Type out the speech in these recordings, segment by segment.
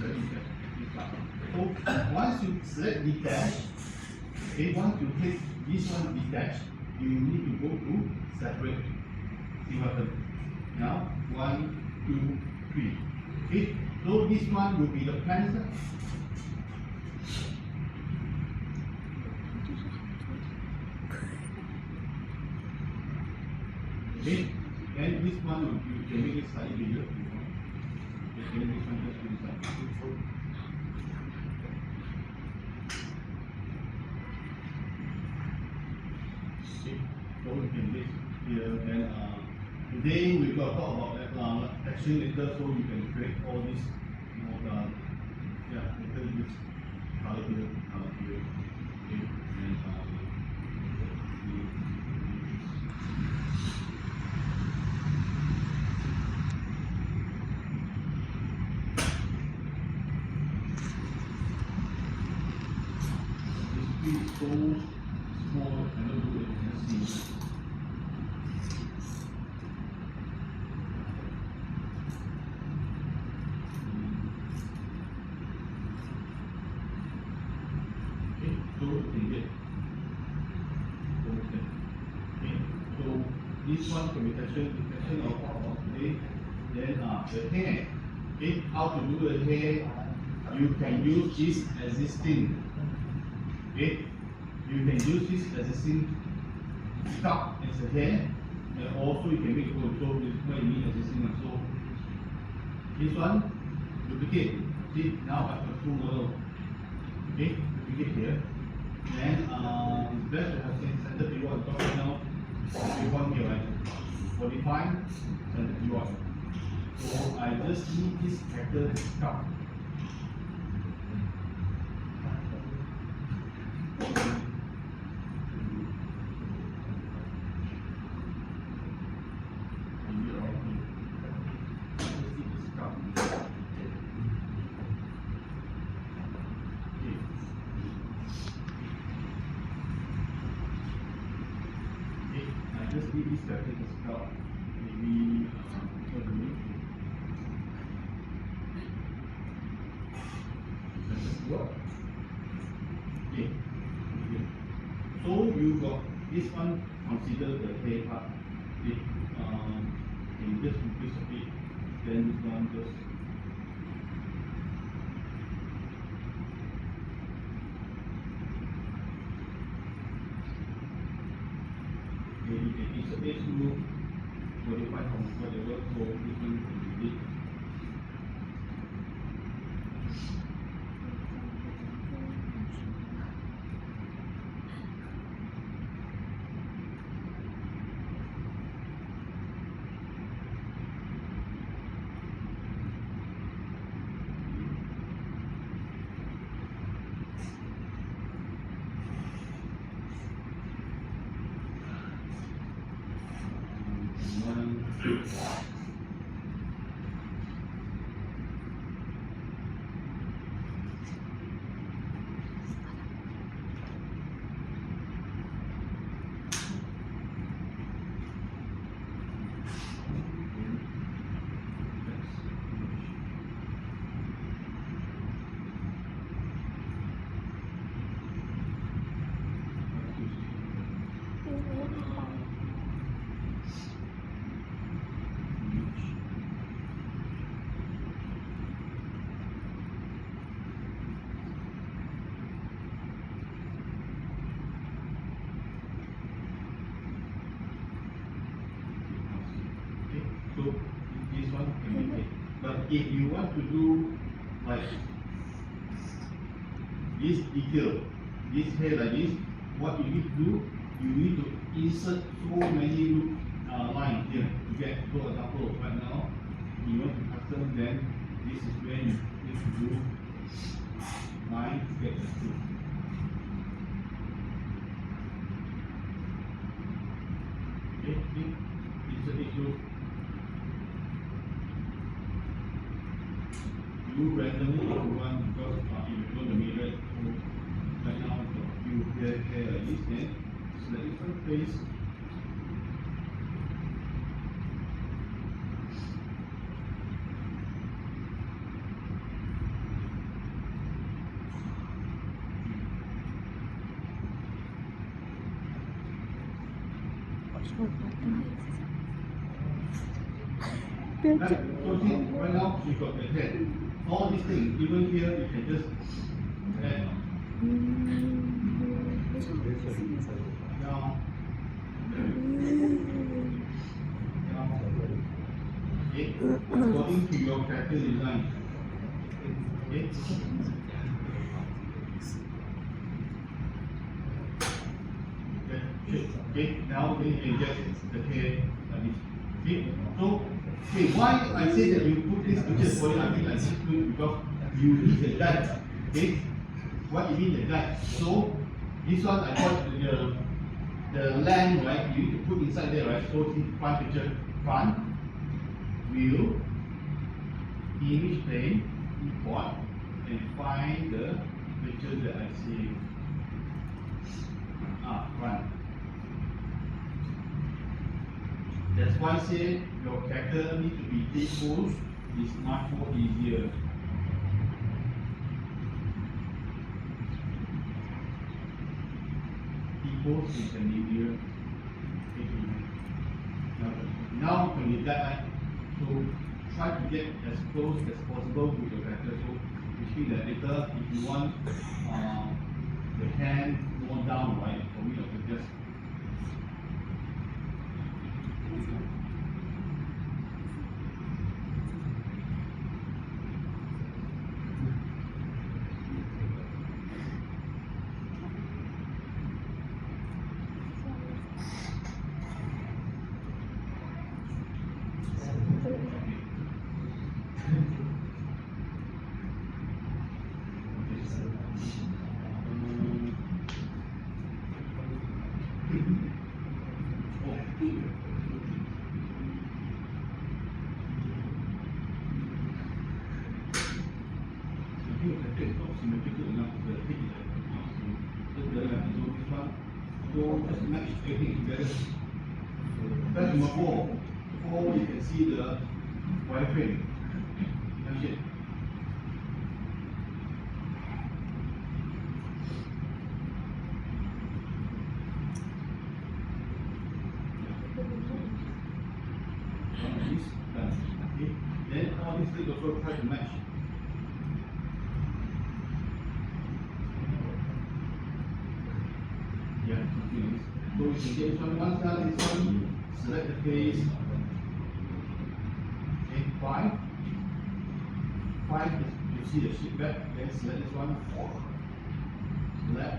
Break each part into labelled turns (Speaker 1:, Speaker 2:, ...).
Speaker 1: So once you select detach, okay, once you take this one detach, you need to go to separate. See what happens. Now 1, 2, 3. Okay, so this one will be the pants. Okay, and this one you can make it slightly bigger. Okay, this one just inside. Okay, so we can make here and today we got to talk about that action later, so you can create all this. Yeah, later this color here, okay, and this is so small, I cannot do it. Let's see. Okay, so in it. Okay, so this one can be detection of today. Then the hair. Okay, how to do the hair? You can use this existing. Okay, you can use this existing stock as a hair, and also you can make it so this is what you need existing one. So this one duplicate. See, now I have two model. Okay, duplicate here. Then it's best to have center pivot on top right now. Pivot here, right? 45 center pivot. So I just need this character stock. Just need this character to stop. Maybe okay. So you got this one, consider the hair part. Okay. You just increase a bit, then this one just you can use a base move, modify from whatever, so this one can be big. So this one can be made. But if you want to do like this detail, this hair like this, what you need to do, you need to insert so many lines here to get. For example, right now, you want to custom, then this is where you need to do line to get the two. Okay, insert issue. You randomly if you want, because if you know the mirror, so right now you hair like this, then select different face. Right? So see, right now you got the head. All these things, even here, you can just add down. Okay, according to your character design. Okay. Okay, now then you can get the hair like this. Okay, so okay, why I say that you put this picture for you, I think like this because you need the guide. Okay, what you need the guide. So this one I got the land, right? You need to put inside there, right? So see front picture, front, view, image plane, import, and find the picture that I see. Front. That's why I say your character need to be equal. It's much more easier. Equals is an easier. Now you can get that. So try to get as close as possible with your character. So which means that later if you want the hand more down, right? For me, I can just symmetrical enough to hit so just match everything together. That's number 4. 4 you can see the wireframe. That's it. Okay. Then all these things also try to match. Yeah, so we can get one side, this one, select the face. Okay, 5. 5 is you see the shape back, then select this one, select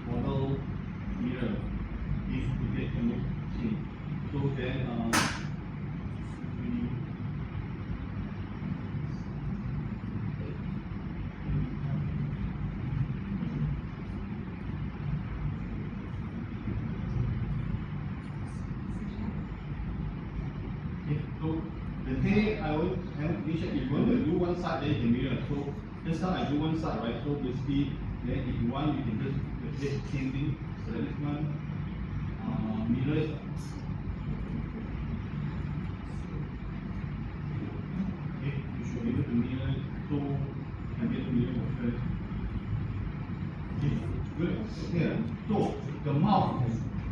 Speaker 1: model mirror. If we get to see. So then so the hair I will have to check if you want to do one side, then you can mirror. So this time I do one side, right? So basically, then if you want, you can just repeat the same thing. Select this one, mirror it. Okay, you should be able to mirror it. So you can get to mirror your face. Okay, good. Here, so the mouth.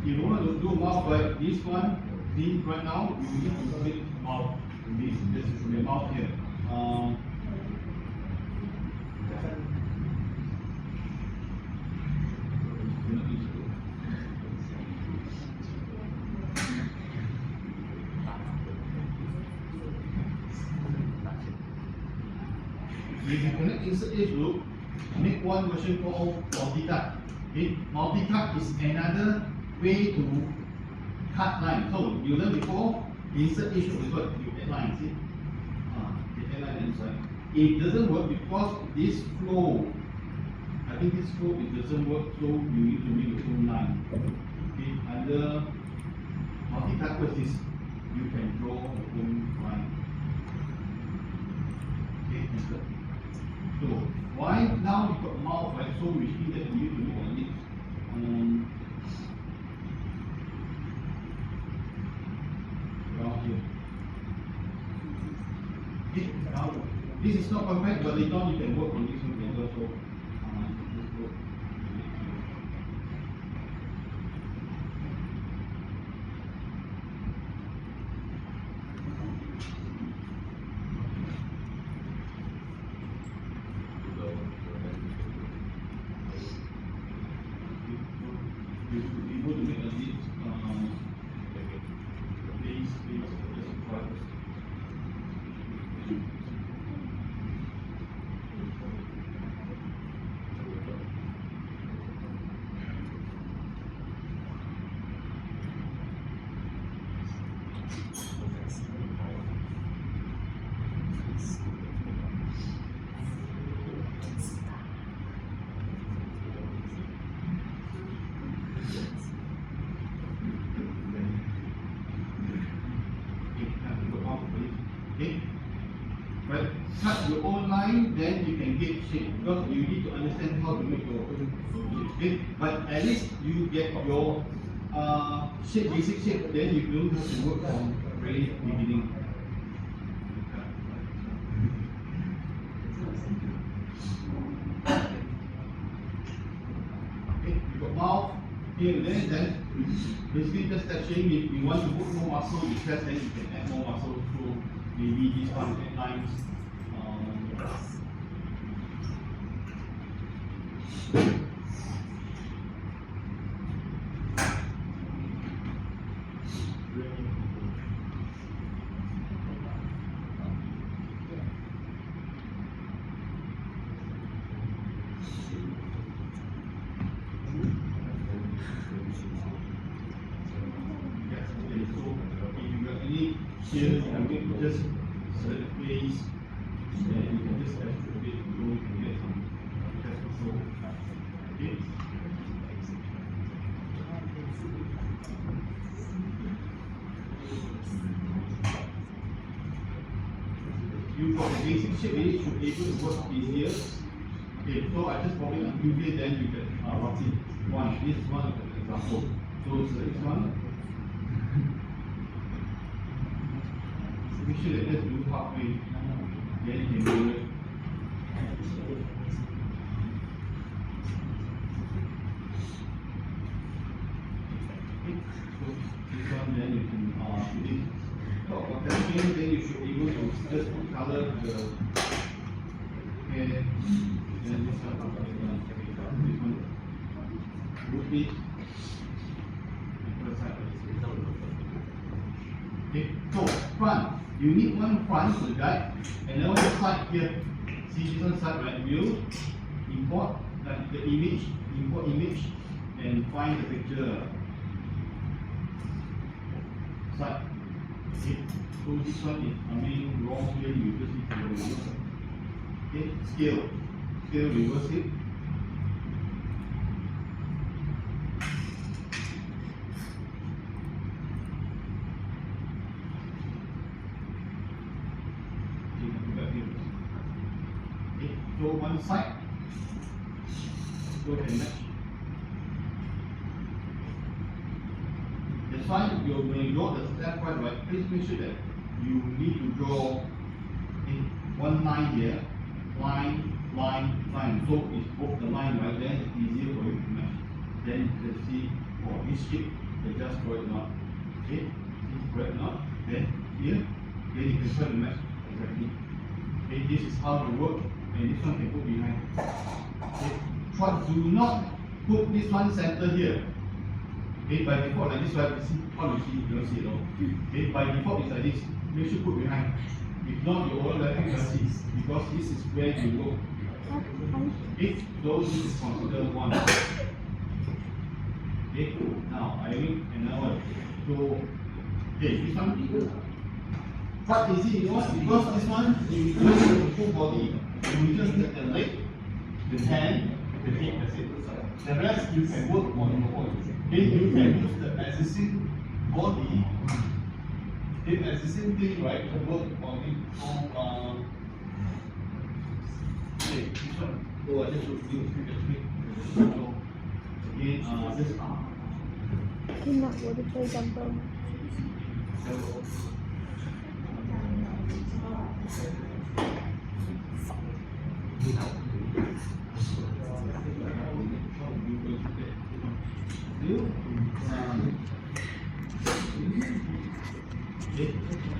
Speaker 1: If you want to do mouth, right? This one. See, right now, you need to click mouth. This is the mouth here. If you connect insert edge loop, make one version called multi-cut. Okay? Multi-cut is another way to cut line. So you learned before, insert edge loop is what you add line, see? You add line inside. It doesn't work because this flow, I think this flow it doesn't work, so you need to make your own line. Okay, under multi-cut first is you can draw your own line. Okay, insert. So why now you got mouth, right? So which means that you need to look on it. Okay, now this is not perfect, but later on you can work on this one together. So just work. Okay, but cut your own line, then you can get shape because you need to understand how to make your own shape. Okay, but at least you get your shape, basic shape. Then you don't have to work from very beginning. Okay, you got mouth here and there. Then basically just touching. If you want to put more muscle, you press, then you can add more muscle through. Maybe this one 10 times. Here you can make just select the face, then you can just add a bit to go and get some just so. Okay. You for the basic shape you should be able to work easier. Okay, so I just probably undo it, then you get what's it? One. This is one of the example. So select this one. Make sure that just do halfway, then you can do it. Okay. So this one, then you can do it. So for testing, then you should be able to just color the hair, then this one, group it, and put aside. Okay, so front. You need one front to guide, and then on the side here, see this one side, right? View, import the image, import image, and find the picture. Side. Okay, so this one is, wrong here, you just need to reverse it. Okay, scale, reverse it. Go one side, go and match. That's why when you draw the step right, please make sure that you need to draw one line here, line. So it's both the line right there, it's easier for you to match. Then you can see for this shape, they just draw it not. Okay, draw it not. Then here, then you can try to match exactly. Okay, this is how to work. And this one can put behind. Okay. Do not put this one center here. Okay, by default like this one, how you see, you don't see it all. Okay, by default it's like this. Make sure put behind. If not, you overlapping your seats because this is where you work. Okay, so this is considered one. Okay, now I make another one. So, okay, this one. What is it? Because this one you just the full body. You just get the leg, the hand, the feet, that's it. The rest you can work on your own. Okay, you can use the existing body, the existing thing, right, to work on it. So, okay, this one. So I just should use it. So, again, this arm.
Speaker 2: I'm not ready to play jumper.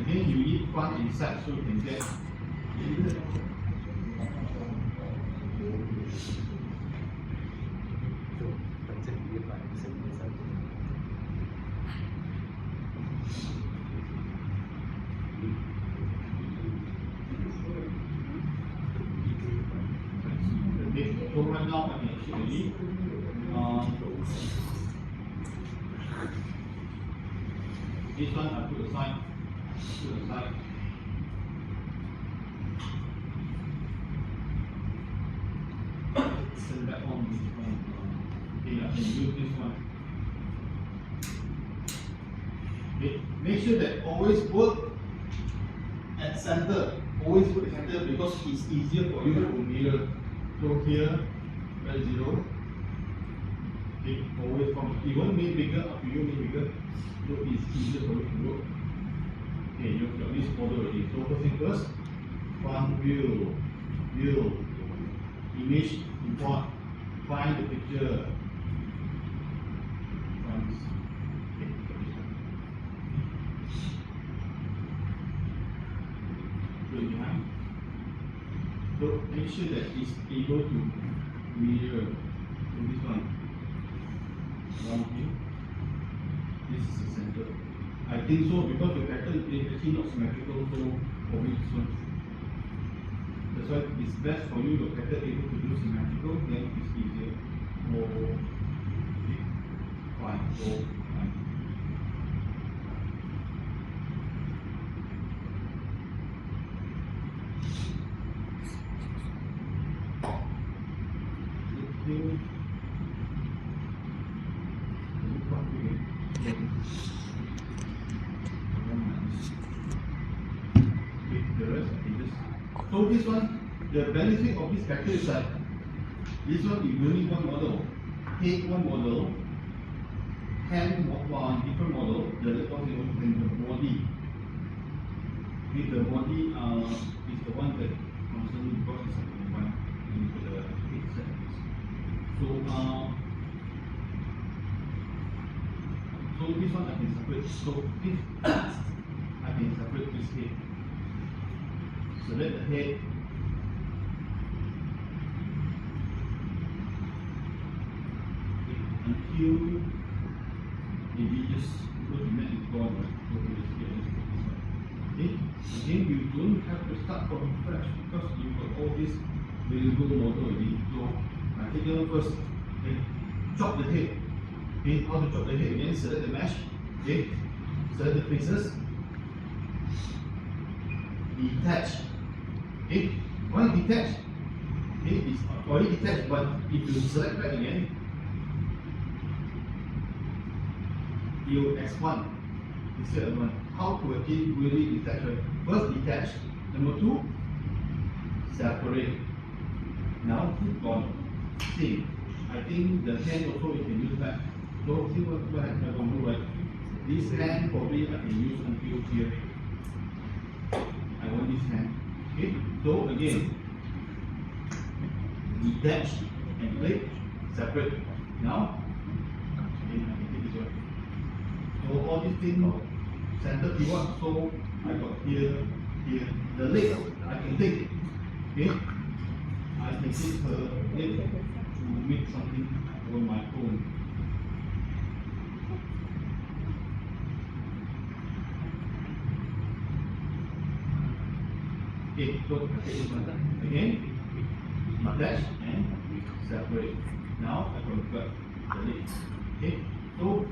Speaker 1: Again, you need front inside so you can get. So right now I can actually this one I put aside, send back on this one. Okay, I can use this one. Okay, make sure that always work at center. Always put at center because it's easier for you to mirror. So here, press 0. Okay, always from you want to make bigger, up to you make bigger. So it's easier for you to work. Okay, you've got this model already. So first thing first, front view, image, import, find the picture. Okay, got this one. Put it behind. So make sure that it's able to mirror to this one. Round view. This is the center. I think so because the pattern is actually not symmetrical, so for me this one. That's why it's best for you your pattern able to do symmetrical, then it's easier. Oh, okay. Fine. Oh, fine. Okay. So this one, the benefit of this factor is that this one you only one model, take one model, hand one different model, the other one is the body. With the body is the one that concerns because it's the one into the head settings. So this one I can separate. So this I can separate this head. Select the head. Until maybe just go to net is gone, right? Go to this here, let's put this one. Okay? Again, you don't have to start from scratch because you've got all this variable model already. So I take it first. Okay? Chop the head. Okay, how to chop the head again? Select the mesh. Okay, select the faces. Detach. Okay, why detach? Okay, it's already detached, but if you select back again, you X1 instead of 1. How to actually really detach? Right? First detach. Number 2, separate. Now gone. See, I think the hand also you can use that. So see what I can do, right? This hand probably I can use until here. I want this hand. Okay, so again, detach and click, separate. Now, okay, I can take this one. So all these things, center pivot, so I got here. The leg, I can take it. Okay, I can take her leg to make something on my own. Okay, so I take this one again, attach and separate. Now I convert the leg. Okay, so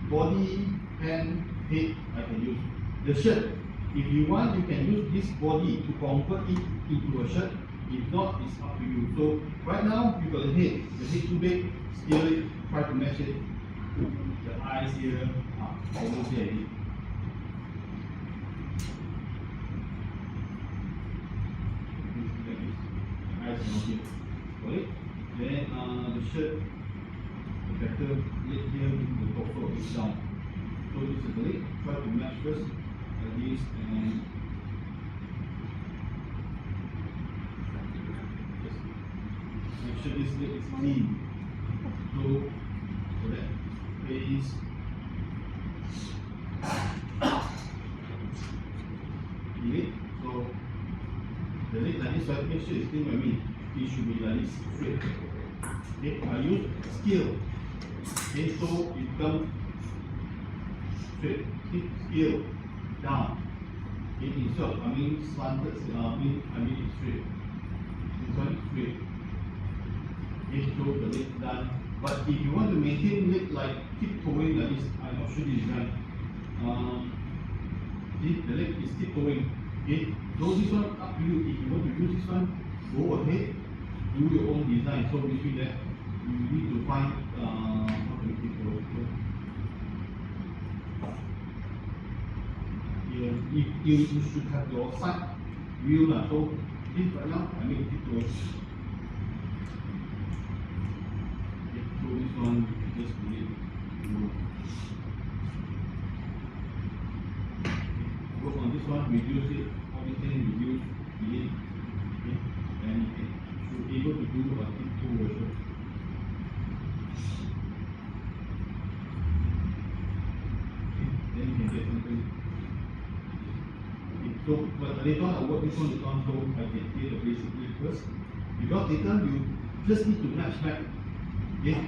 Speaker 1: body, hand, head I can use. The shirt, if you want, you can use this body to convert it into a shirt. If not, it's up to you. So right now you got the head too big, scale it, try to match it. The eyes here are almost there. Eyes not here. Got it? Then the shirt, the better leg here, the torso is down. So this is the leg. Try to match first like this and just make sure this leg is clean. So that face. Leg. So the leg like this, so make sure it's clean by me. It should be like this, straight. Okay, I use scale. Okay, so it comes straight, scale, down. Okay, insert, I mean slanted, I mean it's straight. This one is straight. Okay, so the leg done. But if you want to maintain leg like tiptoeing like this, I'm not sure this is right. See, the leg is tiptoeing. Okay, so this one up to you. If you want to use this one, go ahead, do your own design. So between that, you need to find how to make it go. You should have your side view lah. So this right now, I make it to. So this one, just delete. Work on this one, reduce it, all these things, reduce, delete, okay, and you should be able to do a tip 2 version. Okay, then you can get something. Okay, so, but later on I work this one later on, so I can create the basic way first. Because later you just need to match back. Okay,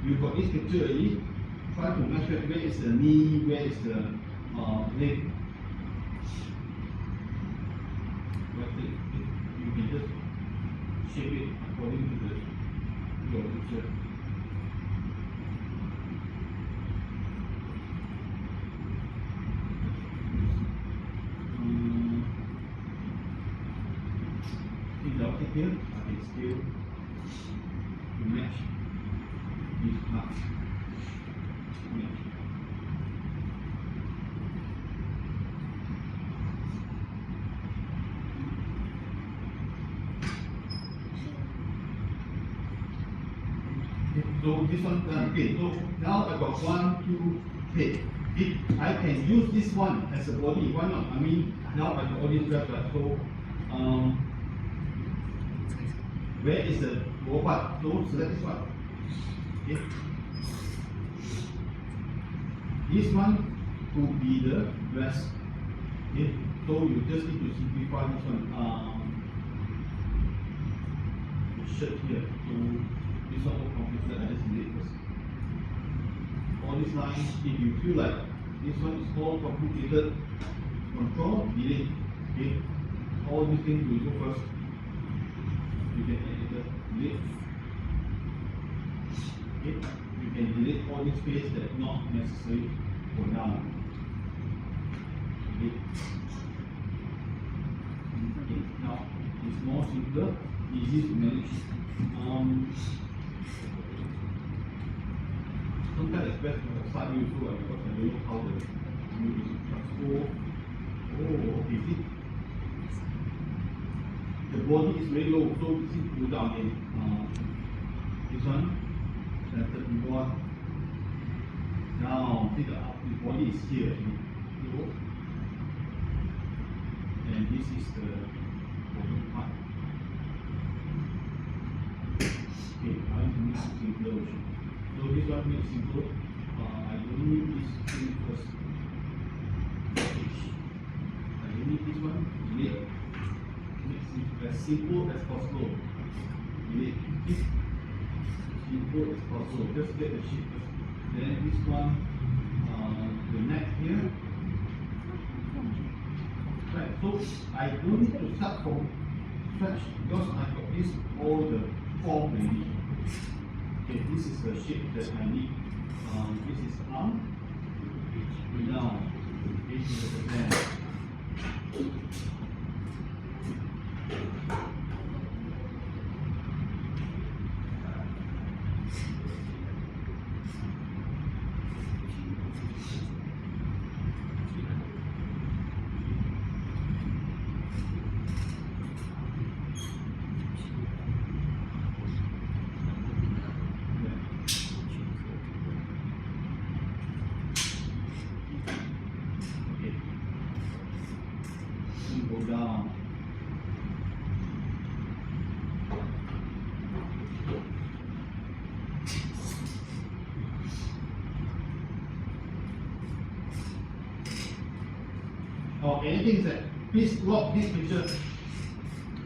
Speaker 1: you got this picture already. Try to match back where is the knee, where is the leg. You can just shape it according to your picture. See the object here? I can scale to match these parts. Match. So this one done. Okay, so now I got 1, 2, 3. If I can use this one as a body, why not? I mean, now I got all these graphs, right? So, where is the lower part? So select this one. Okay. This one could be the rest. Okay. So you just need to simplify this one. The shirt here. So this one more complicated, I just delete first. All these lines, if you feel like this one is more complicated, control, delete. Okay. All these things will go first. You can edit it, delete. Okay. You can delete all these space that not necessary for now. Okay. Okay. Now it's more simpler, easy to manage. Sometimes it's best to have side view too, because I don't know how the movie is transfer. Oh, okay, see? The body is very low, so this is go down again. This one, centered reward. Now, see the body is here, low. And this is the bottom part. Okay, I want to make it simpler version. So this one makes simple. I don't need this thing first. I don't need this one. Delete. Make it as simple as possible. Delete. Simple as possible. Just get the shape first. Then this one, the neck here. Right. So I don't need to start from scratch because I got this all the form already. Okay, this is the shape that I need. This is arm. Down. This is the hand. Go down. Or anything that please lock this picture.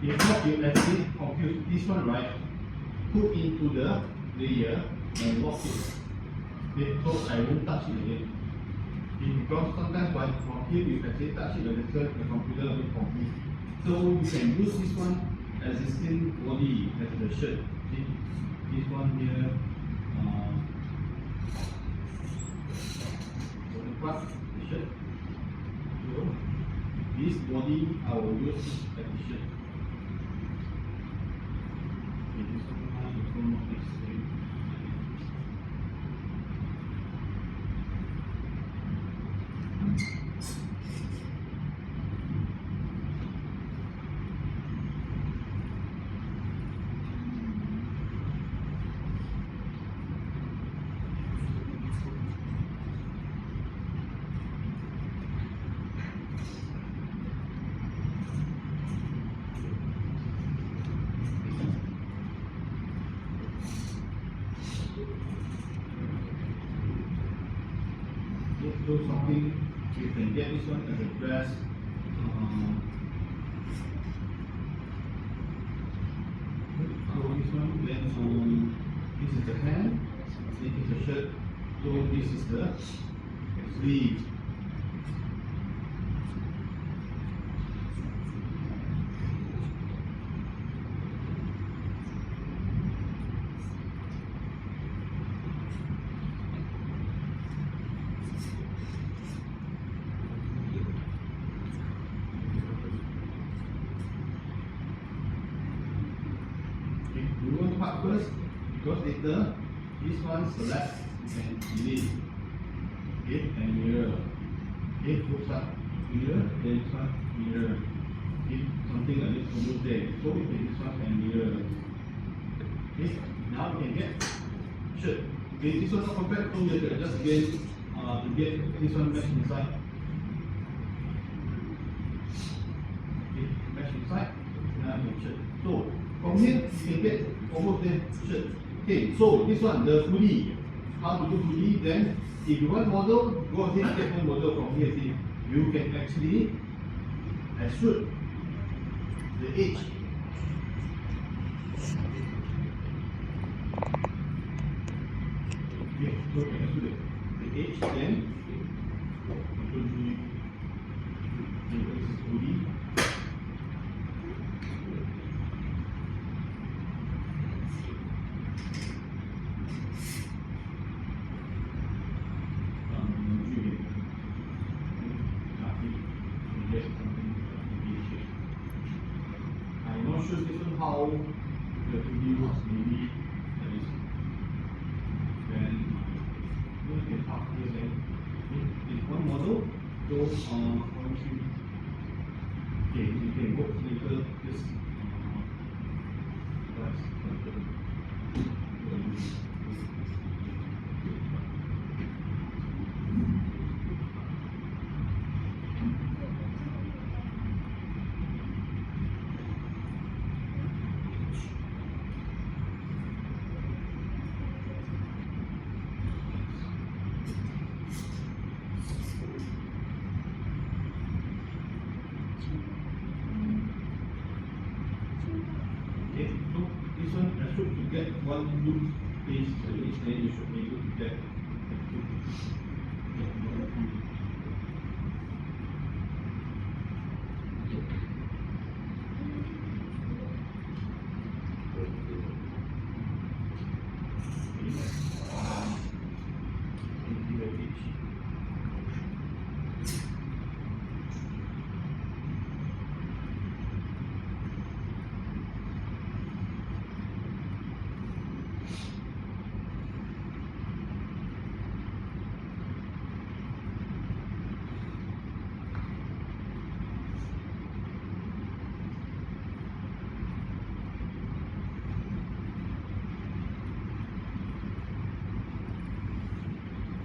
Speaker 1: If not, you actually confuse this one, right? Put into the layer and lock it. Okay, so I won't touch it again. Because sometimes from here you can say touch it a little, the computer a bit confused. So you can use this one existing body as the shirt. See? this one here, bottom part, t-shirt. So this body I will use as t-shirt. Okay, this one also not necessary. So something you can get this one as a dress. So this one, then this is the hand, this is the shirt. So this is the sleeve. You want to part first because later this one select and delete. Okay, and mirror. Okay, looks up mirror, then this one mirror. Okay, something like this almost there. So we take this one and mirror. Okay, now we can get shirt. Okay, this one not perfect, so we have to adjust again to get this one mesh inside. Okay, mesh inside. Now we can shirt. So from here, you can get almost there, shirt. Okay, so this one, the hoodie. How to do hoodie? Then, if you want model, go ahead get one model from here. See, you can actually extrude the edge. Okay, so you can extrude the edge, then this is hoodie. I'm not sure this one how the hoodie works, maybe that is then you can half here then if one model goes on to okay, you can work later this okay, so this one I should to get one loop piece so each then you should be able to get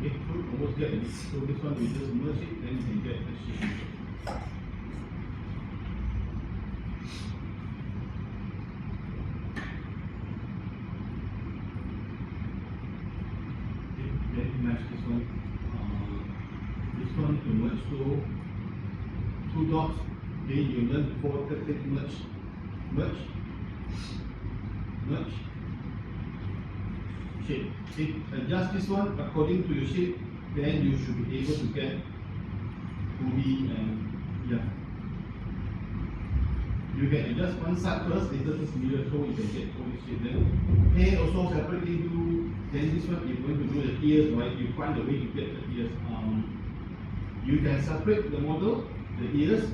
Speaker 1: okay, so almost get it. So this one we just merge it, then you can get the shape. Okay, then match this one. This one to merge to two dots. Okay, you learn before take merge, merge, merge. Shape. Okay, adjust this one according to your shape, then you should be able to get hoodie and yeah. You You can adjust one side first, later this mirror so you can get all this shape. Then hair also separately do. Then this one, if you want to do the ears, right? You find a way to get the ears. You can separate the model, the ears,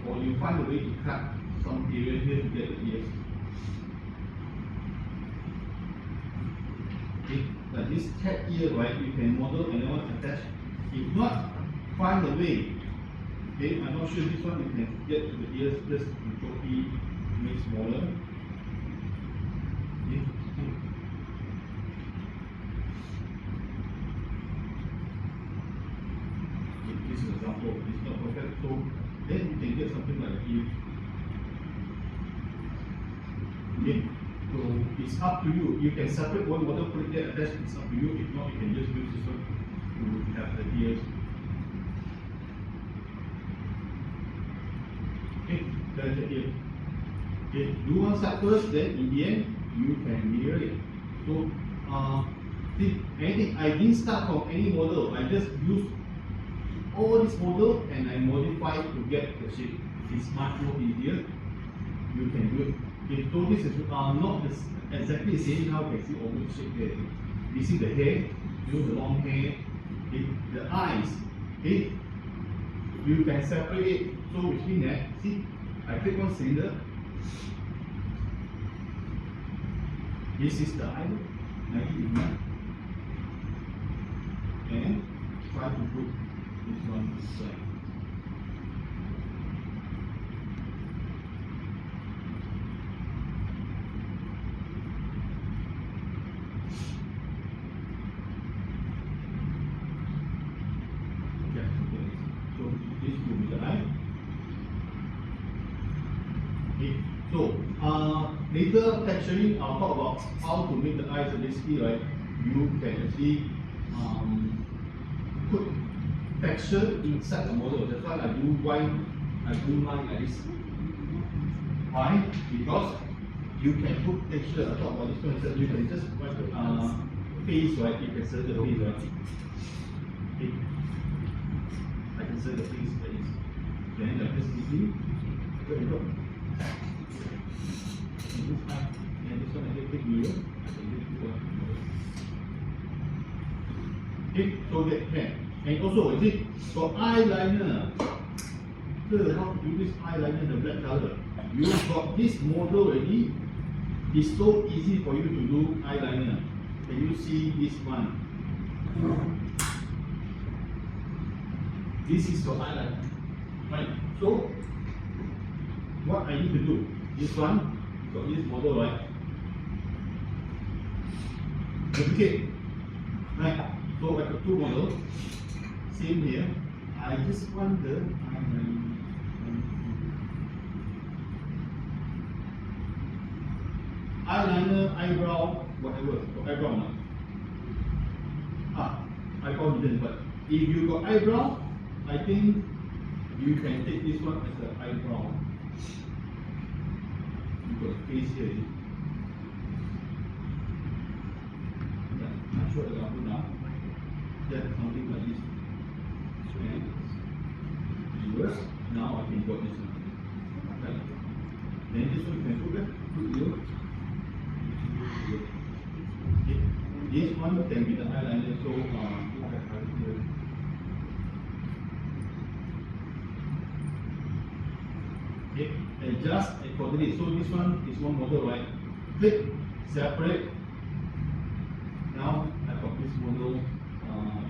Speaker 1: or you find a way to cut some area here to get the ears. Okay, like this cat ear, right? You can model and then attach. If not, find a way. Okay, I'm not sure this one you can get to the ears just to copy, make smaller. Okay. This is an example. It's not perfect, so then you can get something like here. Okay, so it's up to you. You can separate one model, put it there, attach. It's up to you. If not, you can just use this one to have the ears. Okay, that's it here. Okay, do one side first, then in the end, you can mirror it. So, see, anything, I didn't start from any model. I just used all this model and I modify it to get the shape. It's much more easier. You can do it. Okay, so this is not exactly the same. Now you can see all the shape there. You see the hair, use the long hair. Okay, the eyes. Okay, you can separate it. So which means that, see, I click on cylinder. This is the eye, 90 degree, and try to put this one this side. Yeah, okay. So this will be the eye. Okay. So later texturing, I'll talk about how to make the eyes. So basically, right, you can actually put texture inside the model. That's why I do line like this. Why? Because you can put texture. I talk about this one. You can just face, right? You can set the face, right? Okay. I can set the face like this. Then like this easily. There you go. And this one I get big mirror. Okay, so that can. And also, is it for eyeliner? So how to do this eyeliner, the black color? You got this model already. It's so easy for you to do eyeliner. Can you see this one? This is your eyeliner. Right. So what I need to do? This one. Got this model, right? Duplicate. Right. So I got two models. Same here. I just want the eyeliner, eyebrow, whatever. So eyebrow now. Eyebrow didn't, but if you got eyebrow, I think you can take this one as an eyebrow. You got face here. Yeah, I'm sure example now. That's something like this. And reverse. Now I can got this one. Okay. Then this one you can put here. Okay. This one can be the eyeliner, so here. Okay, adjust accordingly. So this one is one model, right? Click, separate. Now I got this model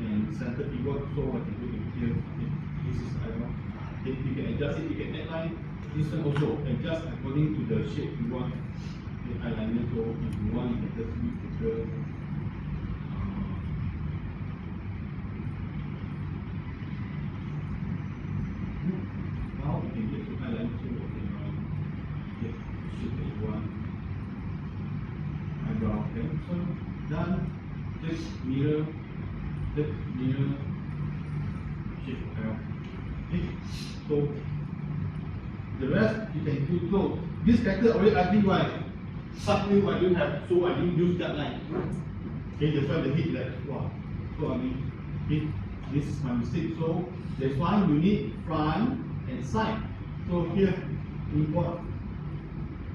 Speaker 1: and center keyboard, so I can do it here. Okay. This is eyebrow. Okay, you can adjust it. You can align. This one also adjust according to the shape you want the eyeliner. So if you want, you can just use the curve. Now you can get to eyeliner. Eyebrow. Okay, so done. Click mirror, shape eyebrow. Okay, so the rest you can do. So this character already ugly, why? Something I didn't have, so I didn't use that line. Okay, that's why the heat like wow. So I mean, okay, this is my mistake. So that's why you need front and side. So here import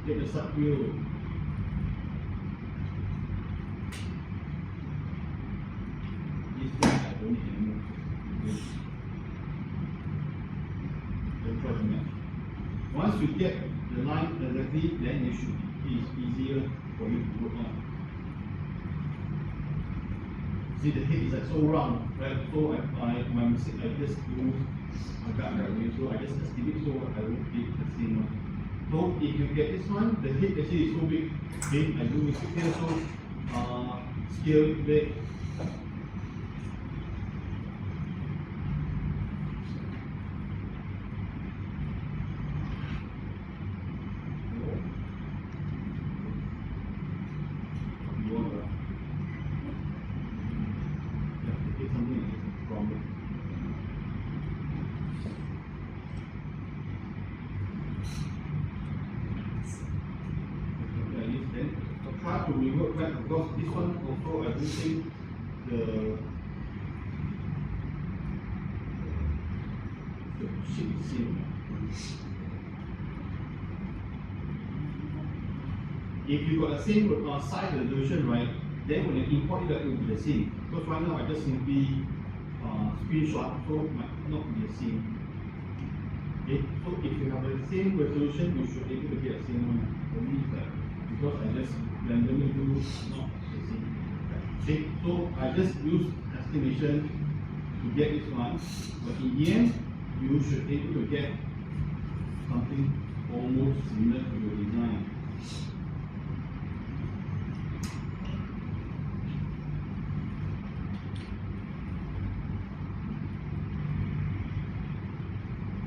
Speaker 1: get the sub wheel. This one I don't need to move. Don't try to match. Once you get the line exactly, then it should be easier for you to work on. See, the head is like so round, right? So my mistake, I just move my gut that way, so I just estimate so I will get the same one. So if you get this one, the head actually is so big, then I do mistake here, so scale it back. Try to revert back because this one also I don't think the shape is same. If you got the same size resolution, right, then when you import it, it will be the same. Because right now I just simply screenshot, so it might not be the same. Okay, so if you have the same resolution, you should be able to get the same one. Only that because I just randomly do not the same. Okay, so I just use estimation to get this one, but in the end, you should be able to get something almost similar to your design.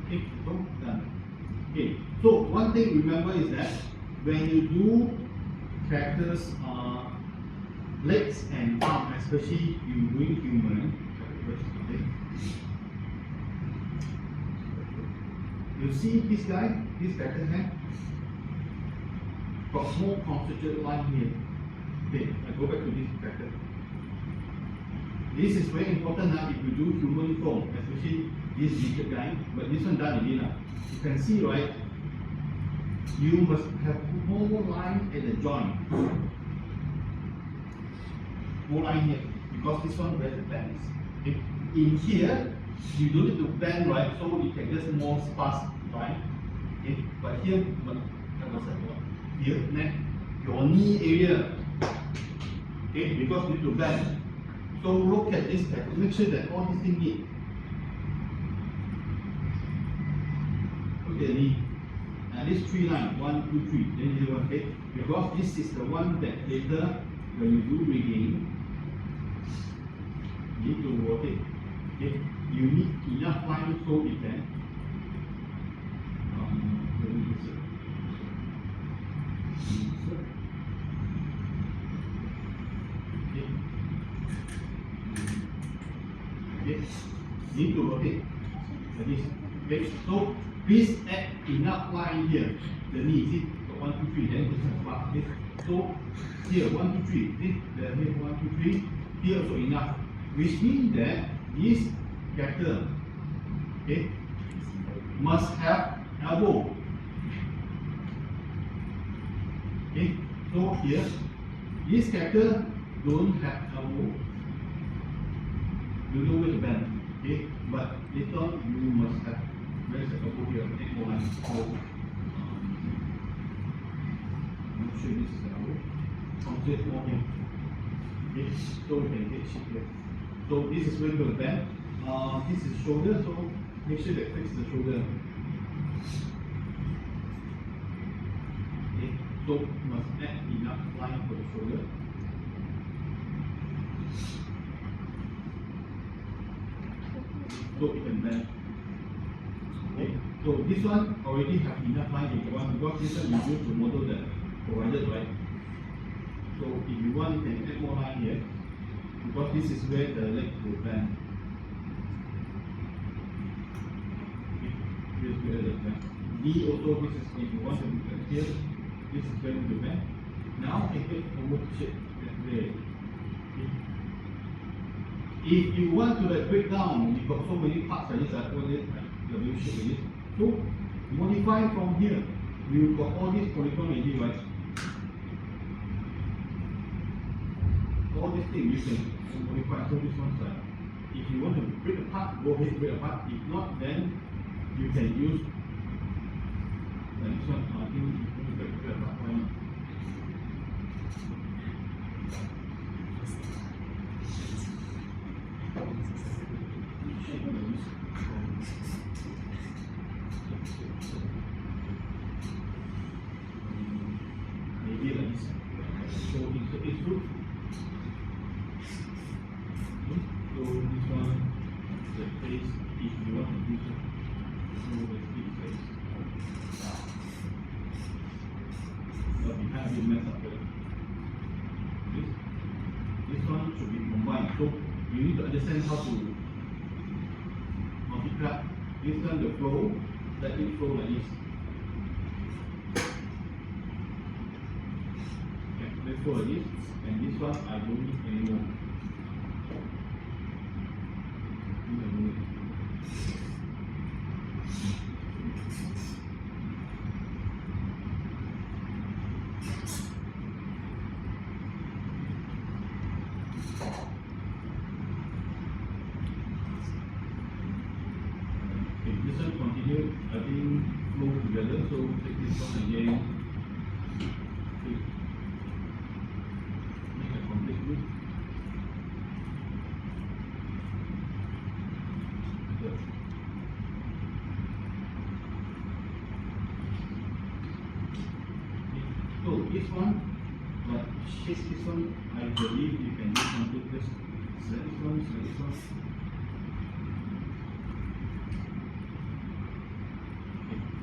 Speaker 1: Okay, so done. Okay, so one thing remember is that when you do characters, legs and arm, especially you doing human, okay, you see this guy, this character hand, got more concentrated line here. Okay, I go back to this character. This is very important now if you do human form, especially this bigger guy, but this one done again. You can see, right? You must have more line at the joint. More line here, because this one where the bend is. Okay. In here, you don't need to bend, right? So you can just more sparse, right? Okay. But here, here, neck, your knee area. Okay, because you need to bend. So look at this pattern, make sure that all these things meet. Look at the knee. And this 3 line, 1, 2, 3, then you one, okay? Because this is the one that later when you do rigging, you need to rotate. Okay? You need enough line so it can okay. Need to rotate like this. Okay, so please add enough line here. The knee, see, so 1, 2, 3, then this is what. Okay. So here 1, 2, 3, see, then here 1, 2, 3, here also enough. Which means that this character, okay, must have elbow. Okay, so here this character don't have elbow. You know where to bend, okay? But later on you must have where's the elbow here, take more line. So I'm not sure this is the elbow. Concentrate more here. Okay, so you can get shape here. So this is where you're going to bend. This is shoulder, so make sure that fix the shoulder. Okay, so you must add enough line for the shoulder. So it can bend. Okay, so this one already have enough line if you want, because this one you use the model that provided, right? So if you want, you can add more line here, because this is where the leg will bend. Okay, here's where the leg bend. Knee also, this is if you want to look at here, this is where the bend. Now take it over to shape that way. Okay. If you want to like break down, you've got so many parts like this, I call it like the wheel shape like this. So modify from here. you got all these polygon already, right? All these things you can modify. So this one's like, if you want to break apart, go ahead, break apart. If not, then you can use like this one. I think if you want to break apart, why not? Maybe like this. So it's good. So this one, the face, if you want to use it, so the big face. But behind it mess up there. This one should be combined. So you need to understand how to multiply. This one the flow, let it flow like this. Okay, let's go like this. And this one I don't need anymore. Okay, this one continue, I think flow together, so take this one again. Okay. Make a complete loop. Good. Okay. So this one, but shape this one, I believe you can do something just select this one, select this one.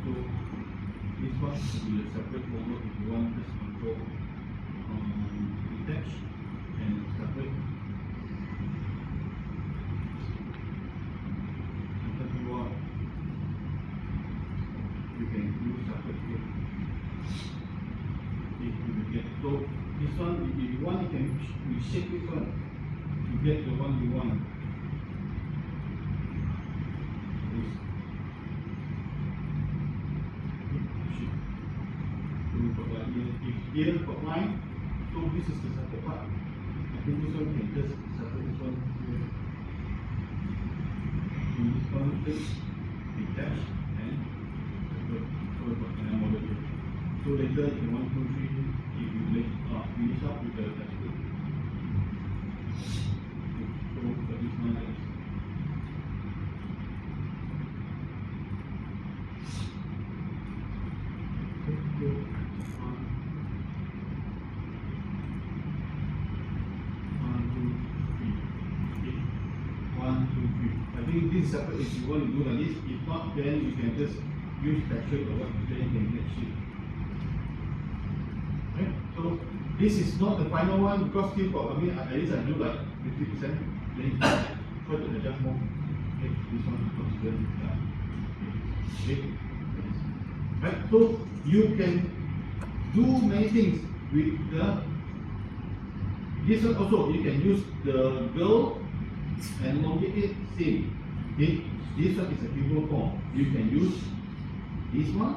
Speaker 1: So this one should be a separate folder if you want this control detach and separate. If you want, you can use separate here. If you get so this one, if you want, you can reshape this one to get the one you want. If here got line, so this is the separate part. I think this one can just separate this one here. And this one just detach and separate. So we got an model here. So later if you want 2, 3, if you finish up with the textbook. So for this one like this. I think this is separate if you want to do like this. If not, then you can just use texture or what, then you can get shape. Okay, so this is not the final one because still got, I mean, at least I do like 50%, then you can try to adjust more. Okay, this one is considered. Okay, right, so you can do many things with the, this one also, you can use the girl and elongate it, same. Okay, this one is a figure form. You can use this one.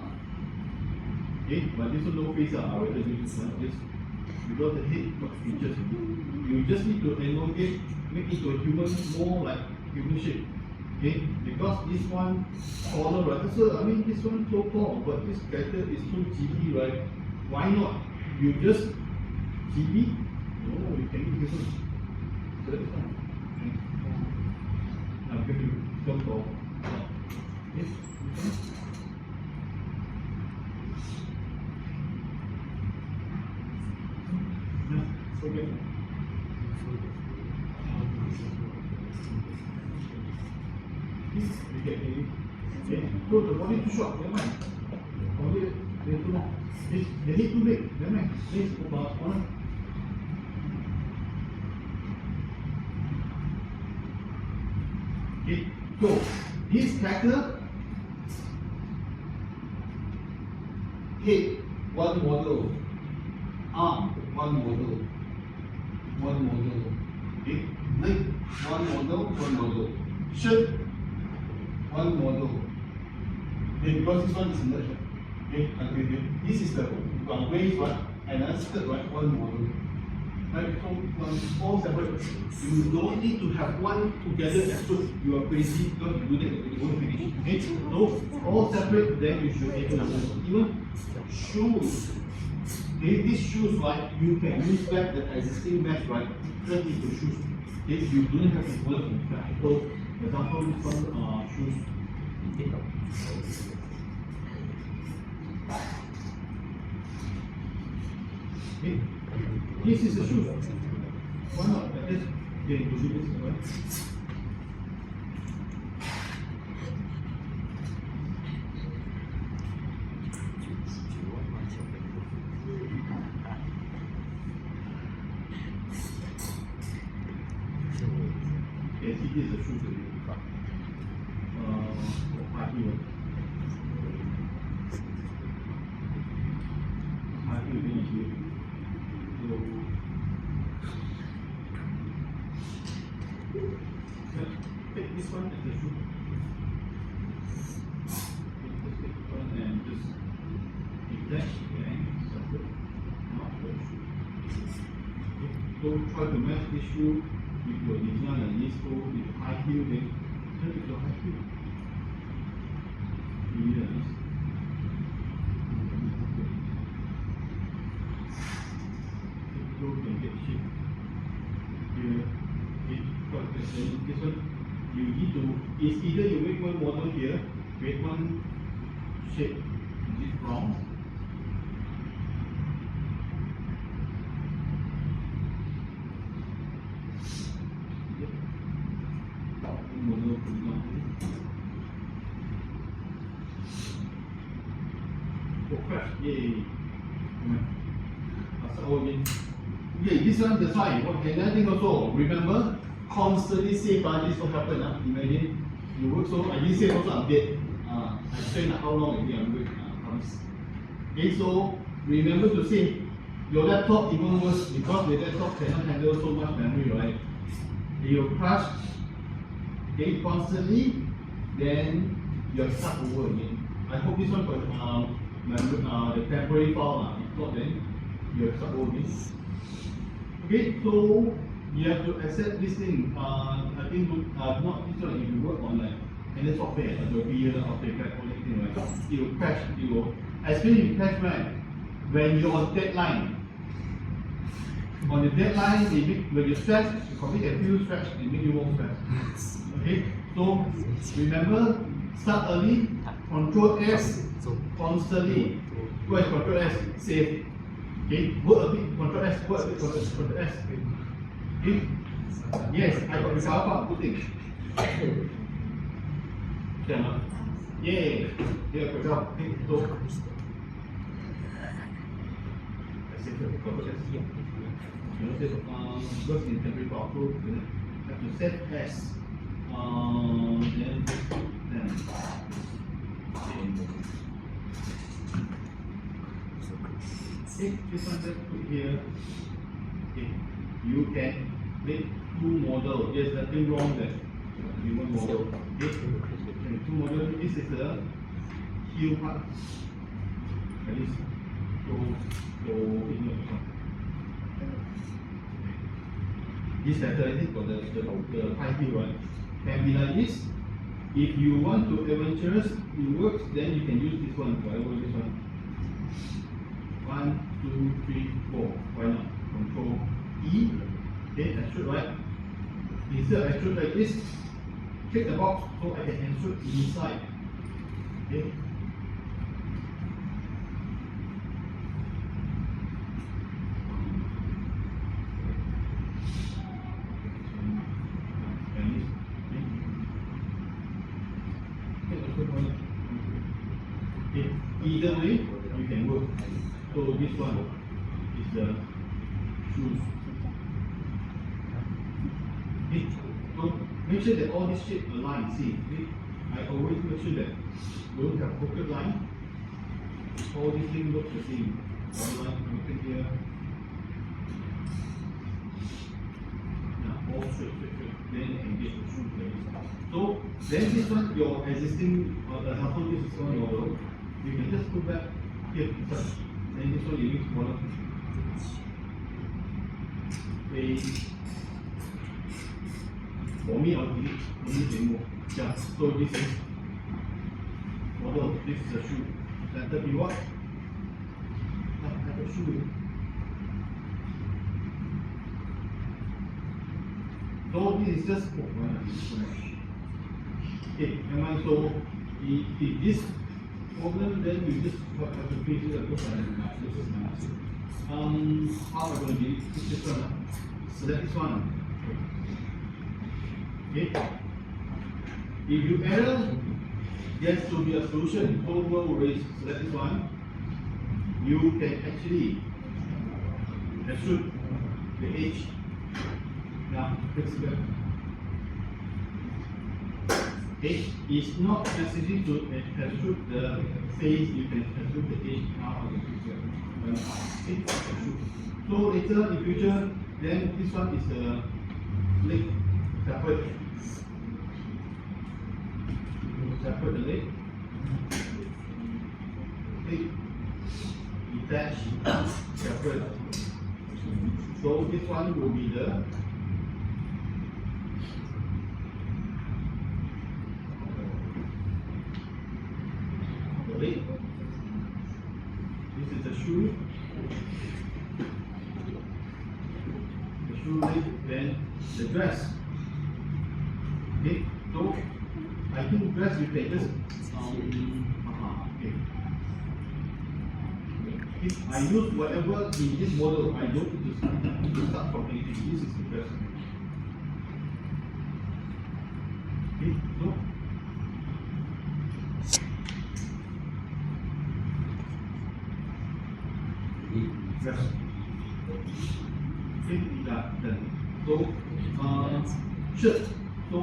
Speaker 1: Okay, but this one no face. I rather use this one. Just because the head got features. You just need to elongate, make it to a human, more like human shape. Okay, because this one taller, right? So I mean, this one so tall, but this character is so chibi, right? Why not? You just chibi. No, you can use this one. So that's fine. Now give you some tall. Yes. Okay. Okay. So the body too short, never mind. Body too long. The head too big, never mind. This about one. Okay. So this character head one model, arm one model, one model. Okay. Leg one model. Shirt one model. Okay, because this one is merged. Okay, until here. This is the waist one, and then skirt right, one model. Right, so all separate. You don't need to have one together extrude. You are crazy because you do that, you won't finish. Okay, so all separate, then you should be able to move. Even shoes. Okay, these shoes, right, you can use back the existing mesh, right, turn into shoes. Okay, you don't have to work in fact. So, for example, this one, shoes. Okay, this is a shoe. Why not? Let us get into this, right? Yes, it is a shoe to you. High heel. High heel, then you so, take this one as a shoe. Take this one and just detach and separate. Not the shoe. So try to match this shoe with your design and this toe with high heel, then turn it to high heel. Yes. So can get shape. Here, this one, you need to, it's either you make one model here, make one shape, is it wrong? Model, for example. Oh, crash, yay. So again. Okay, this one, that's why. Okay, another thing also, remember, constantly save, this will happen. Imagine, you work so, I didn't save also update. I explain how long it will work, promise. Okay, so remember to save. Your laptop even worse because the laptop cannot handle so much memory, right? You crash, okay, constantly, then you're stuck over again. I hope this one got the temporary file, if not then you're stuck over again. Okay, so you have to accept this thing. I think not this one. If you work on like any software, Adobe or AutoCAD or anything, right? It will crash. It will, especially it crash when you're on deadline. On the deadline, when you stress, you commit a few stretch, they make you more stress. Okay, so remember, start early. Control S, constantly. What is Control S? Save. Okay, work a bit, Control S, work a bit, Control S. Okay? Yes, I got recover part, good thing. Yeah. Yay! Yeah, good job. Okay, so. Let's see if we Control S. You know, this works in temporary part, so you have to set S. Then. Okay, this one just put here. Okay, you can make two models. There's nothing wrong there. You one model. Okay, two models. This is the heel part. At least go in your one. This letter, I think, for the high heel one can be like this. If you want to adventurous, it works. Then you can use this one. Whatever this one. 1, 2, 3, 4. Why not? Control E. Okay, extrude right. Instead of extrude like this, check the box so I can extrude inside. Okay. Okay. Either way, you can work. So this one is the shoes. Okay. So make sure that all these shapes align. See, okay? I always make sure that don't have crooked line. All these things look the same. One line crooked here. Now all straight. Then engage the shoe like this. So then this one, your existing example, this is one model. You can just put back Here, sorry. Then this one you need smaller. Face. For me, I'll delete only demo. Yeah, so this is model, this is a shoe. Center pivot. Have a shoe. So this is just okay, so if this problem, then you just have to face it and this is minus. How am I going to do it? This one. Select this one. Okay. If you error, there should be a solution. So no worries. Select this one. You can actually extrude the edge. Now, fix it. Edge is not necessary to extrude the face. You can extrude the edge now of the picture. So later in future, then this one is the leg separate. Separate the leg. Leg detach, separate. So this one will be the leg. This is the shoe. The shoe leg, then the dress. Okay, so I think dress you can just okay. If I use whatever in this model, I don't need to start from anything. This is the dress. Okay, so dress. Okay, done. So shirt. So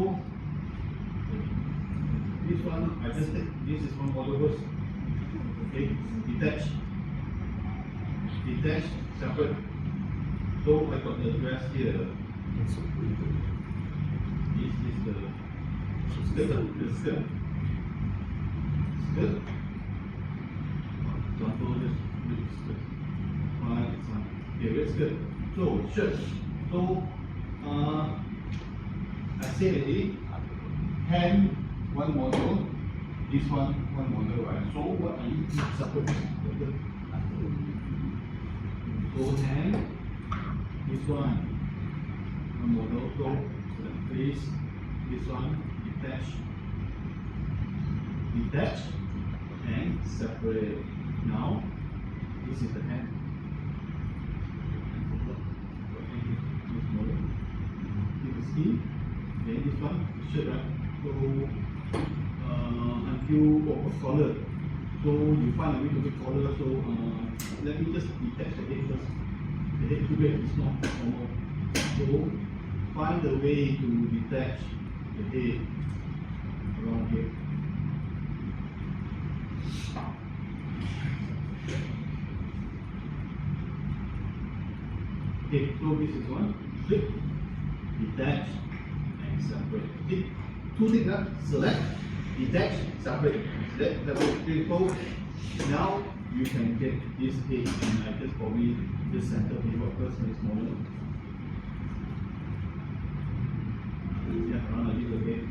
Speaker 1: this one I just take. This is one model first. Okay, detach. Detach, separate. So I got the dress here. This is the skirt. Skirt. Example, this skirt. Okay, red skirt. So shirt. So I say already. Hand one model. This one model, right? So what I need to separate. So hand, this one model, so the face, this one, detach, and separate. Now, this is the hand. This model, this is skin, then this one, shirt, right? So, until collar. So you find a way to make collar. So let me just detach the head first. The head too big, it's not normal. So find a way to detach the head around here. Okay, so this is one. Click, detach, and separate. Okay, two things up. Select, detach, separate. Select, separate. So now you can get this head, and I just probably this center pivot first is smaller. Yeah, around a little bit.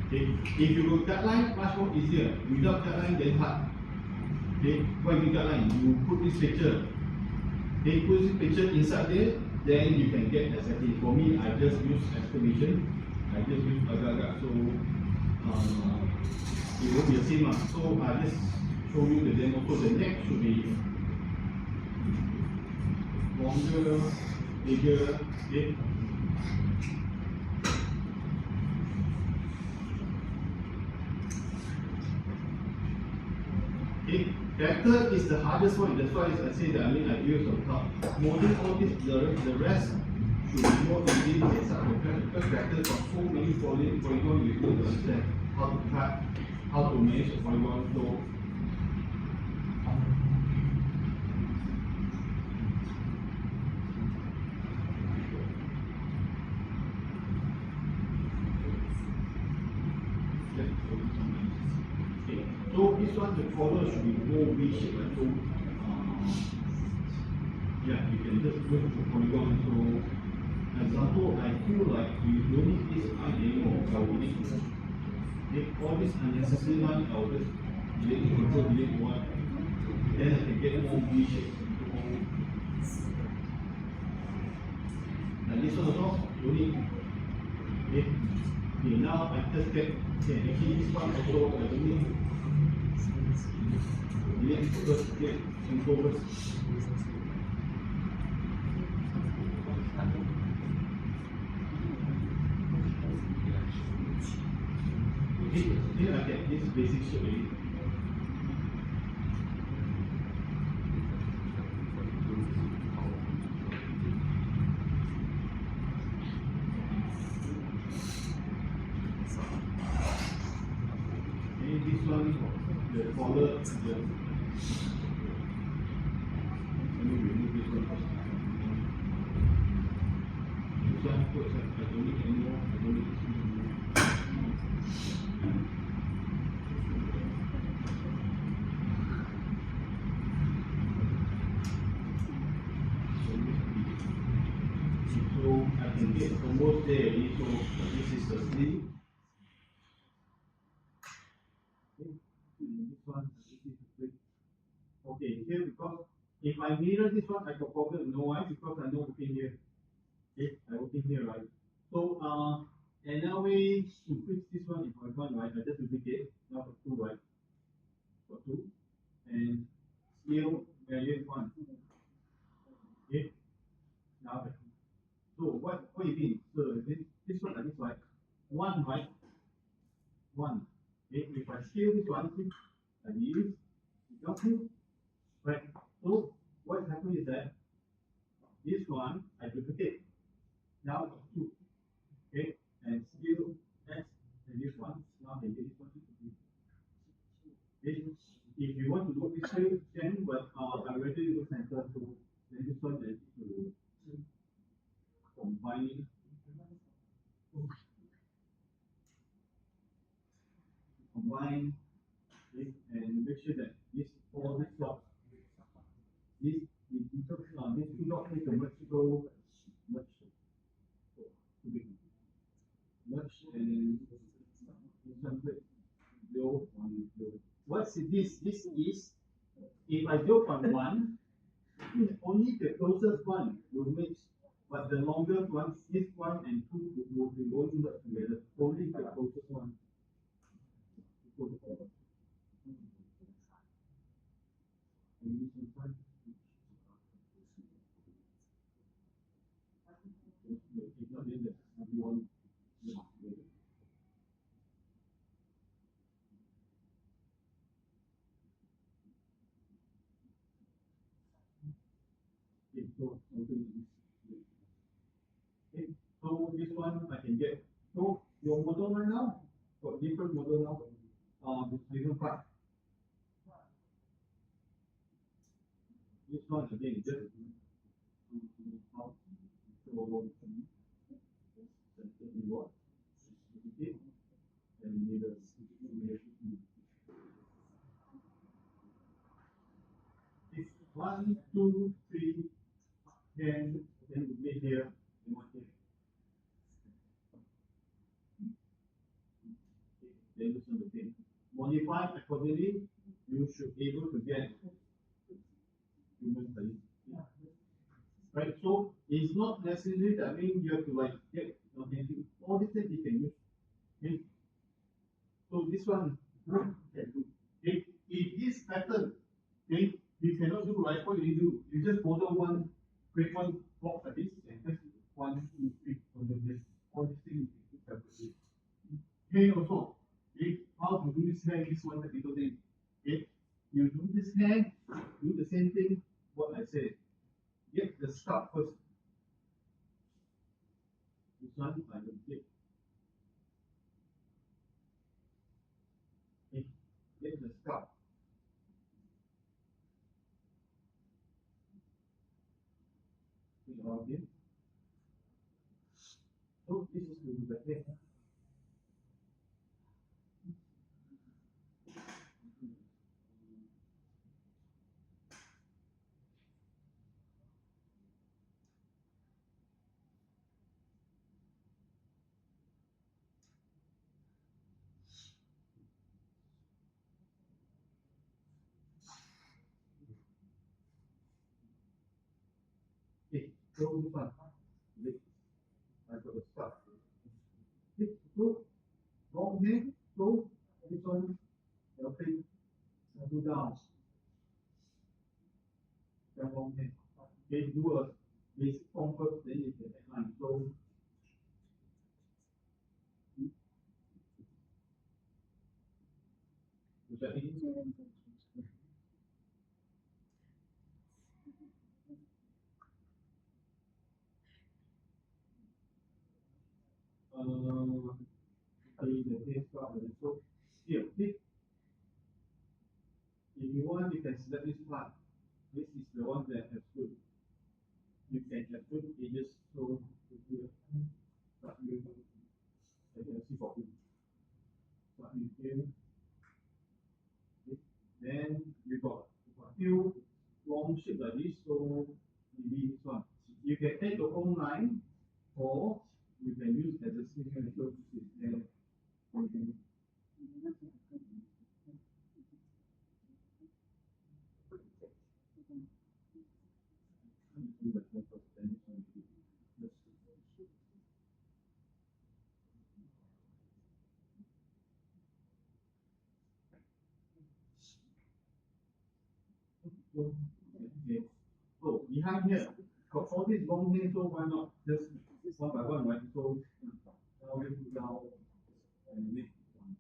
Speaker 1: Okay, if you go cut line, much more easier. Without cut line, then cut. Okay, when you cut line, you put this picture. Okay, put this picture inside there, then you can get exactly. For me, I just use exclamation. I just use agak-agak, so it won't be the same. So I just show you the demo. So the neck should be longer, bigger. Okay. Okay. Vector is the hardest one. That's why I say that I use on top. Molding all this, the rest should be more easy to get up because vector got so many polygons, you need to understand how to cut, how to manage the polygon flow. Okay. So this this one, the collar should be more V-shaped, right? So, yeah, you can just move the polygon. So, example, I feel like you don't need this line anymore. I will need all this unnecessary line. I will just delete, control delete one. Then I can get more V-shape. And this one also, you need. Okay, now I just get. Okay, actually this one also I don't need. Delete first. Okay, control first. Here I get this basic shape already. And this one, the collar, let me remove this one first. This one, of course, I don't need anymore. I don't need this one. So I can get almost there already. So this is the sleeve. Okay, this one, this is the sleeve. Okay, here because if I mirror this one, I got problem. No, why? Because I know working here. Okay, I working here, right? So another way to fix this one, if I want, right, I just duplicate. Now for two, right? For two, and scale value one. Okay, now so what you mean? So this one, this like one, right? One. Okay, if I scale this one, I use nothing, right? So what happens is that this one I duplicate. Now it's two. Okay, and scale X and this one. Now I get this one. Okay, if you want to do this way, then but I already use center to then this one is to combine this and make sure that this all this dot this this two dots need to merge to be merge and template zero one zero. What's this? This is if I go from one, only the closest one will mix, but the longest one, this one and two will be going together. Only the closest one. So this one I can get. So your model right now got different model now. Different part. This one again just how so what and neither this one, two, three, then we here and one here. Then this one the thing. Modify accordingly, you should be able to get human size. Right, so it's not necessary that mean you have to like get all these things you can use. Okay. So this one can do. If this pattern, okay, you cannot do right, what you do? You just model one, create one box like this, and just one, two, three, this. All these things you can do. Here also, okay, how to do this hair, this one particular thing. Okay, you do this hair, do the same thing, what I said. Get the scalp first. This one I will take. Okay, get the scalp. Okay. So this is to do the hair. So this one, I got the stuff. Okay, so wrong hand, so this one, okay, go down, then wrong hand. Okay, do a basic form first, then you can add line. So which I think the case part of it. So here, okay, if you want, you can select this part. This is the one that has good. You can have good edges, so here, but you can see for you. But you here, okay. Then you got a few long shape like this, so maybe this one. You can add your own line, or you can use as a signature system. Okay. So behind here, got all these long names, so why not just one by one, right? So now we put down and make one.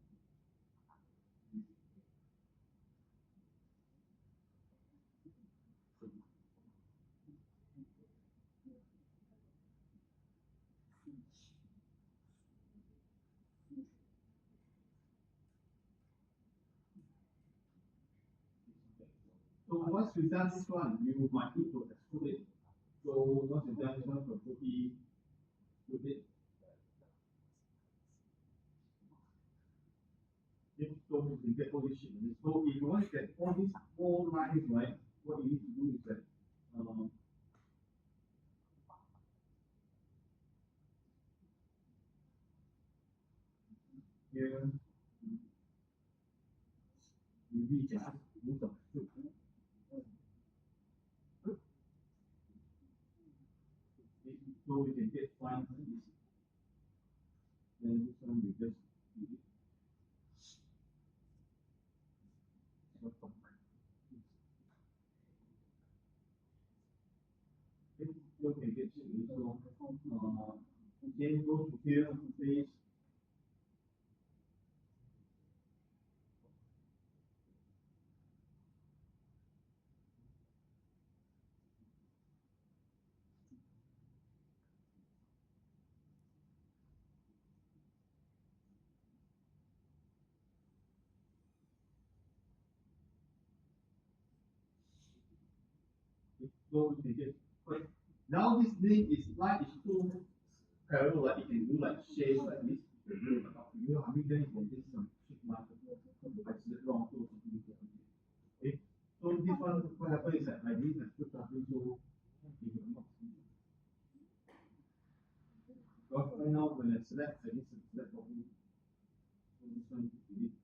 Speaker 1: So once you've done this one, you might need to extrude it. So once you've done this one, you put it. If so, you can get all this shit. So if you want to get all these four lines, right, what you need to do is that here maybe just do some extrude. So we can get lines like this. Then this one you just do it. You can get shit. So then go to here, face. So you can get. But now this thing is like it's too parallel, like you can do like shapes like this. You know, I mean, then you can get some shape mark. I select wrong, so something okay. So this one, what happens is that like this, I put something so you can not see. Because right now when I select, I need to select properly. So this one, you delete.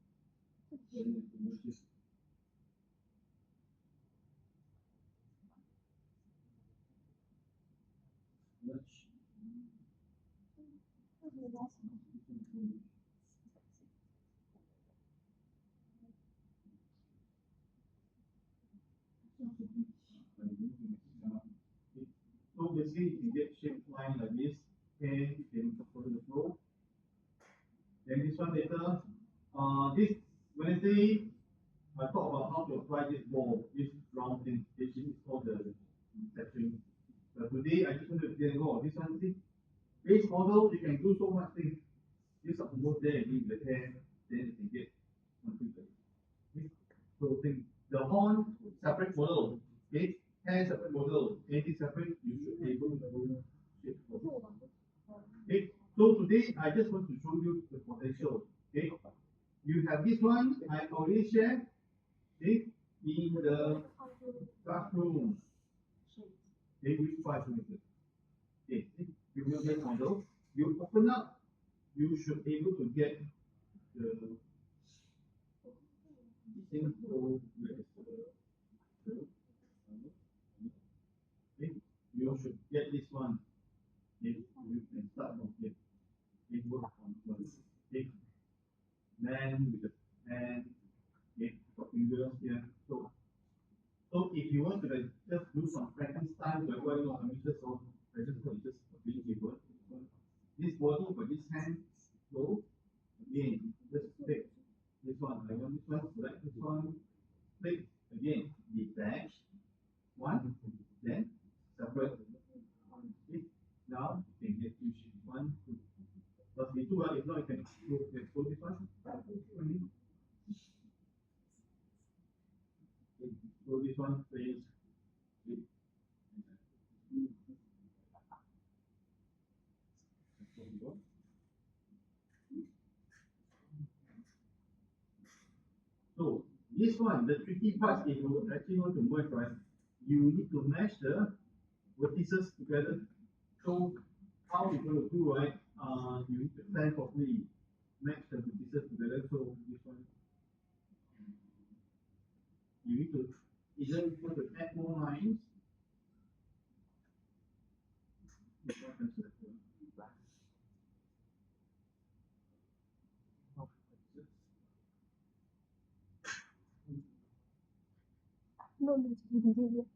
Speaker 1: Then you can move this. Merge. So basically, you can get shape line like this, and you can follow the flow. Then this one later, this when I say I talk about how to apply this ball, this round thing, this is called the section. But today I just want to get oh, this one thing. Base model, you can do so much things. Use up almost there and leave the hair, then you can get something like this. So think the horn separate model, okay? Hair separate model, anything separate, you should be able to do shape model. Okay, so today I just want to show you the potential. Okay, you have this one I already shared. Okay, in the classroom. Okay, which classroom is it? Okay, you will get model. You open up, you should be able to get the thing. So okay, you should get this one. Okay, you can start from here. Okay, work on first. Okay, then with the hand, okay, got fingers here. So if you want to like, just do some practice time, like what you know, I mean, just so I just put just a bit keyboard. This body for this hand, so again, just click this one. I want this one, select this one, click again, detach one, then separate. Okay. Now you can get two sheets, one, two. Plus the two, if not, you can go this one. So this one plays. So this one, the tricky part is you actually want to merge, right? You need to match the vertices together. So how you going to do, right? You need to plan properly, match the vertices together. So this one, you need to either want to add more lines.
Speaker 2: No, no, no.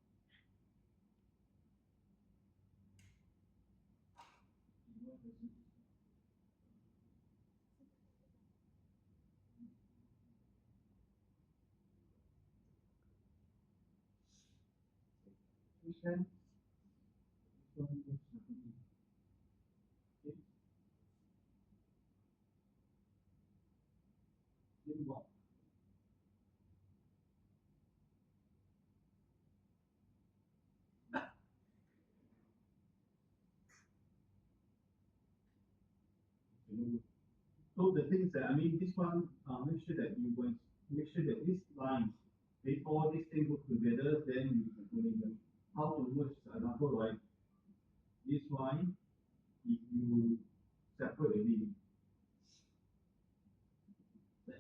Speaker 1: Okay. So the thing is that I mean this one, make sure that you want make sure that these lines, they all these things work together, then you can only them. How to merge, for example, right? This line, if you separate already, that's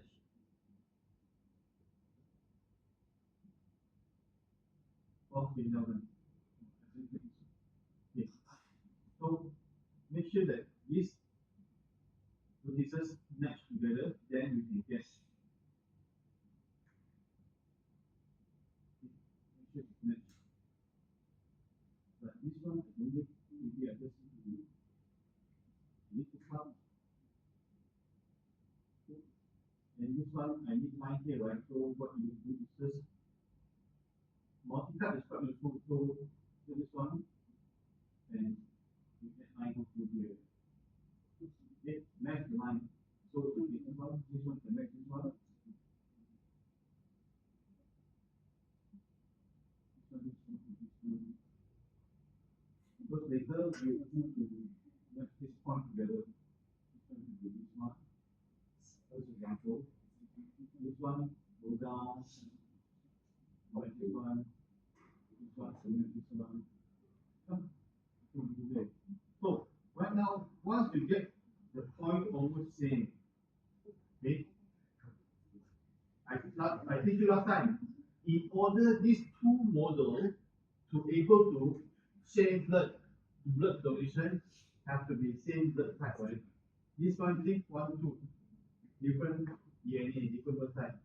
Speaker 1: okay now then. Yes. So make sure that these vertices match together, then you can get. Make sure it match. But this one, I don't need maybe I just need to come. And this one, I need line here, right? So what you do is just multi-cut is quite useful. So this one, and you can line go through here. Okay, match the line. So this one can match this one. Because later you need to match this point together. This one, for example, this one go down, match this one, connect this one. So right now, once you get the point almost same, okay, I teach you last time. In order these two models to able to share blood donation have to be same blood type, right? This one, this one, two, different DNA, different blood type.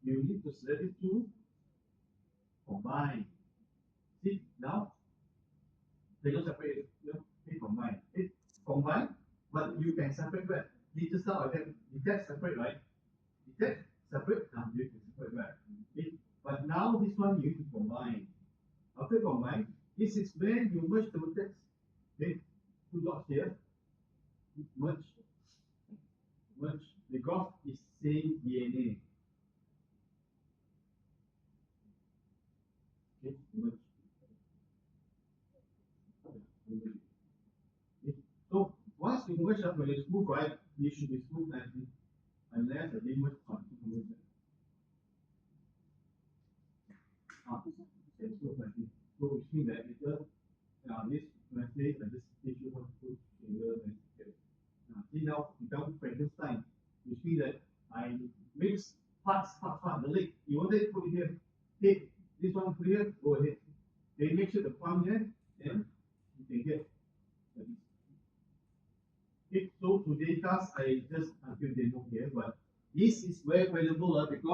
Speaker 1: You need to select these two, combine. See now, they don't separate. They combine. It combine, but you can separate that. Just now I said detach separate, right? Detach separate, now you can separate that. Okay? But now this one you need to combine. After combine, this is where you merge the vertex. Okay, two dots here, merge, merge. Because it's same DNA. Okay, merge. Okay. So once you merge up, when it's smooth, right, it should be smooth nicely, unless the merge conversion. It's smooth nicely. So which means that because this translate and this tissue how to put together and together. See now become Frankenstein, which means that I mix parts, the leg. You want it put it here. Hey, this one put here, go ahead. They make sure the palm here, then Okay, so today task I just give demo here, but this is very valuable because